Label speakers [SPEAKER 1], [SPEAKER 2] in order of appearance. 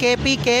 [SPEAKER 1] KPK